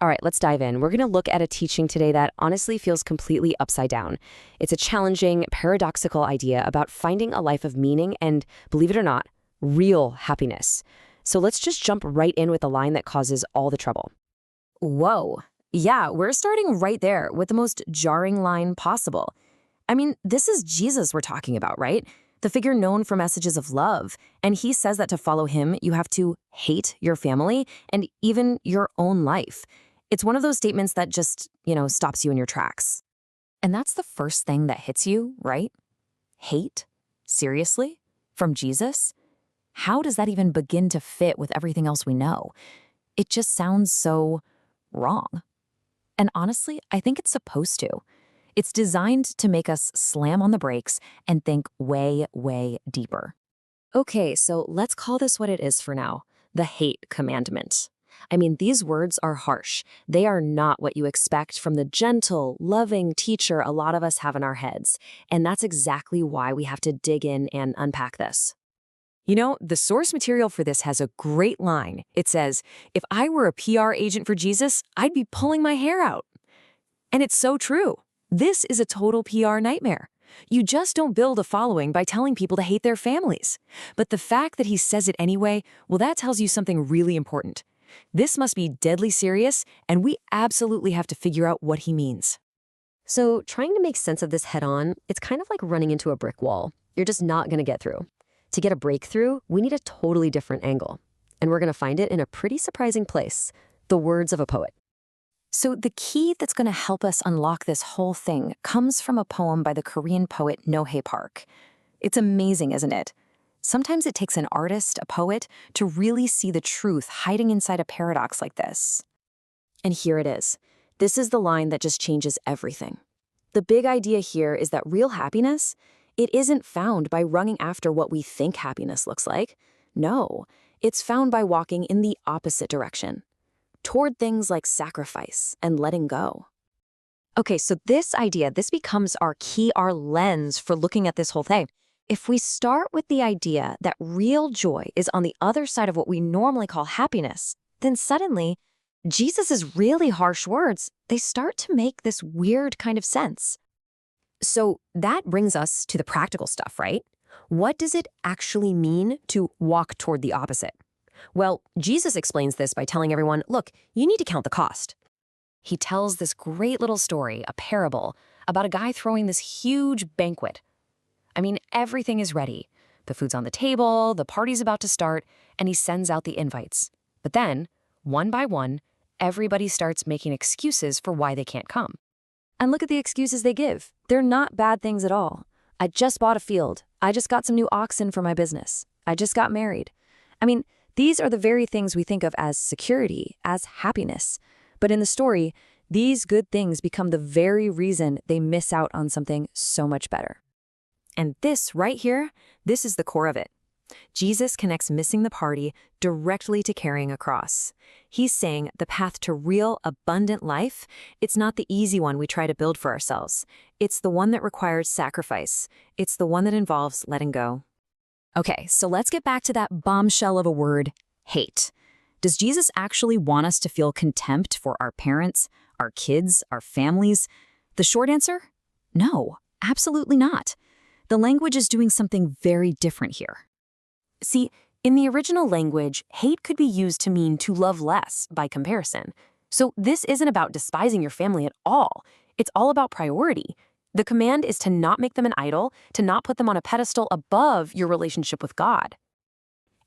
All right, let's dive in. We're going to look at a teaching today that honestly feels completely upside down. It's a challenging, paradoxical idea about finding a life of meaning and, believe it or not, real happiness. So let's just jump right in with the line that causes all the trouble. Whoa. Yeah, we're starting right there with the most jarring line possible. I mean, this is Jesus we're talking about, right? The figure known for messages of love. And he says that to follow him, you have to hate your family and even your own life. It's one of those statements that just, stops you in your tracks. And that's the first thing that hits you, right? Hate? Seriously? From Jesus? How does that even begin to fit with everything else we know? It just sounds so wrong. And honestly, I think it's supposed to. It's designed to make us slam on the brakes and think way, way deeper. Okay, so let's call this what it is for now, the hate commandment. I mean, these words are harsh. They are not what you expect from the gentle, loving teacher a lot of us have in our heads. And that's exactly why we have to dig in and unpack this. The source material for this has a great line. It says, "If I were a PR agent for Jesus, I'd be pulling my hair out." And it's so true. This is a total PR nightmare. You just don't build a following by telling people to hate their families. But the fact that he says it anyway, well, that tells you something really important. This must be deadly serious, and we absolutely have to figure out what he means. So trying to make sense of this head on, it's kind of like running into a brick wall. You're just not going to get through. To get a breakthrough, we need a totally different angle. And we're going to find it in a pretty surprising place, the words of a poet. So the key that's going to help us unlock this whole thing comes from a poem by the Korean poet Nohae Park. It's amazing, isn't it? Sometimes it takes an artist, a poet, to really see the truth hiding inside a paradox like this. And here it is. This is the line that just changes everything. The big idea here is that real happiness, it isn't found by running after what we think happiness looks like. No, it's found by walking in the opposite direction, toward things like sacrifice and letting go. Okay, so this idea, this becomes our key, our lens for looking at this whole thing. If we start with the idea that real joy is on the other side of what we normally call happiness, then suddenly, Jesus' really harsh words, they start to make this weird kind of sense. So that brings us to the practical stuff, right? What does it actually mean to walk toward the opposite? Well, Jesus explains this by telling everyone, look, you need to count the cost. He tells this great little story, a parable, about a guy throwing this huge banquet. I mean, everything is ready. The food's on the table, the party's about to start, and he sends out the invites. But then, one by one, everybody starts making excuses for why they can't come. And look at the excuses they give. They're not bad things at all. I just bought a field. I just got some new oxen for my business. I just got married. I mean, these are the very things we think of as security, as happiness. But in the story, these good things become the very reason they miss out on something so much better. And this right here, this is the core of it. Jesus connects missing the party directly to carrying a cross. He's saying the path to real, abundant life, it's not the easy one we try to build for ourselves. It's the one that requires sacrifice. It's the one that involves letting go. Okay, so let's get back to that bombshell of a word, hate. Does Jesus actually want us to feel contempt for our parents, our kids, our families? The short answer? No, absolutely not. The language is doing something very different here. See, in the original language, hate could be used to mean to love less by comparison. So this isn't about despising your family at all. It's all about priority. The command is to not make them an idol, to not put them on a pedestal above your relationship with God.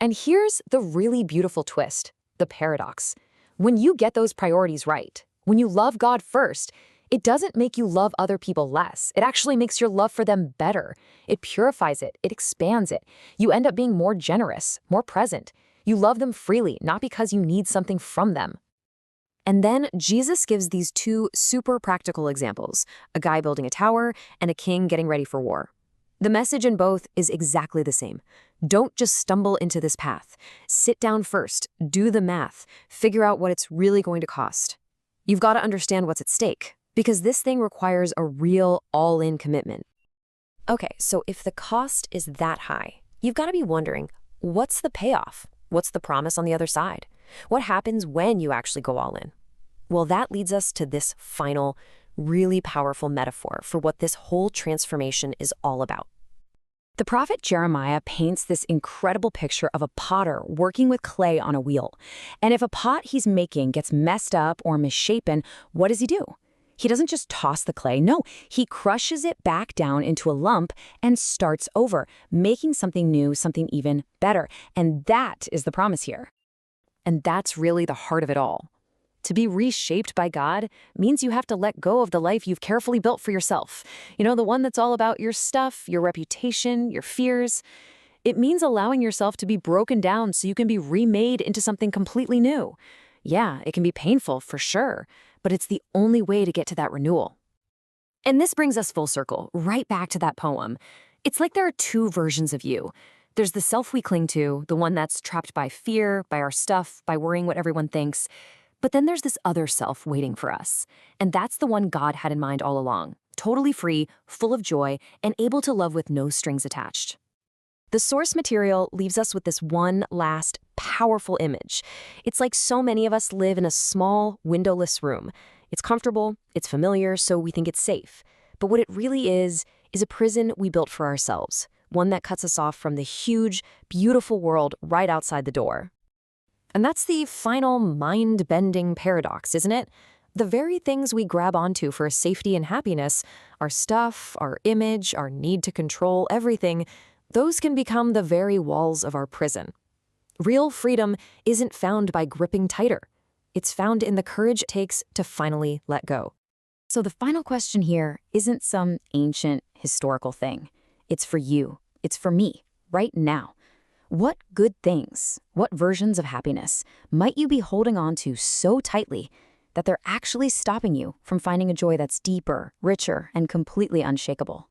And here's the really beautiful twist, the paradox. When you get those priorities right, when you love God first, it doesn't make you love other people less. It actually makes your love for them better. It purifies it. It expands it. You end up being more generous, more present. You love them freely, not because you need something from them. And then Jesus gives these two super practical examples, a guy building a tower and a king getting ready for war. The message in both is exactly the same. Don't just stumble into this path. Sit down first, do the math, figure out what it's really going to cost. You've got to understand what's at stake, because this thing requires a real all-in commitment. Okay, so if the cost is that high, you've got to be wondering, what's the payoff? What's the promise on the other side? What happens when you actually go all in? Well, that leads us to this final, really powerful metaphor for what this whole transformation is all about. The prophet Jeremiah paints this incredible picture of a potter working with clay on a wheel. And if a pot he's making gets messed up or misshapen, what does he do? He doesn't just toss the clay. No, he crushes it back down into a lump and starts over, making something new, something even better. And that is the promise here. And that's really the heart of it all. To be reshaped by God means you have to let go of the life you've carefully built for yourself. You know, the one that's all about your stuff, your reputation, your fears. It means allowing yourself to be broken down so you can be remade into something completely new. Yeah, it can be painful for sure, but it's the only way to get to that renewal. And this brings us full circle, right back to that poem. It's like there are two versions of you. There's the self we cling to, the one that's trapped by fear, by our stuff, by worrying what everyone thinks. But then there's this other self waiting for us. And that's the one God had in mind all along, totally free, full of joy, and able to love with no strings attached. The source material leaves us with this one last powerful image. It's like so many of us live in a small, windowless room. It's comfortable, it's familiar, so we think it's safe. But what it really is a prison we built for ourselves, one that cuts us off from the huge, beautiful world right outside the door. And that's the final mind-bending paradox, isn't it? The very things we grab onto for safety and happiness, our stuff, our image, our need to control everything, those can become the very walls of our prison. Real freedom isn't found by gripping tighter. It's found in the courage it takes to finally let go. So the final question here isn't some ancient historical thing. It's for you. It's for me, right now. What good things, what versions of happiness might you be holding on to so tightly that they're actually stopping you from finding a joy that's deeper, richer, and completely unshakable?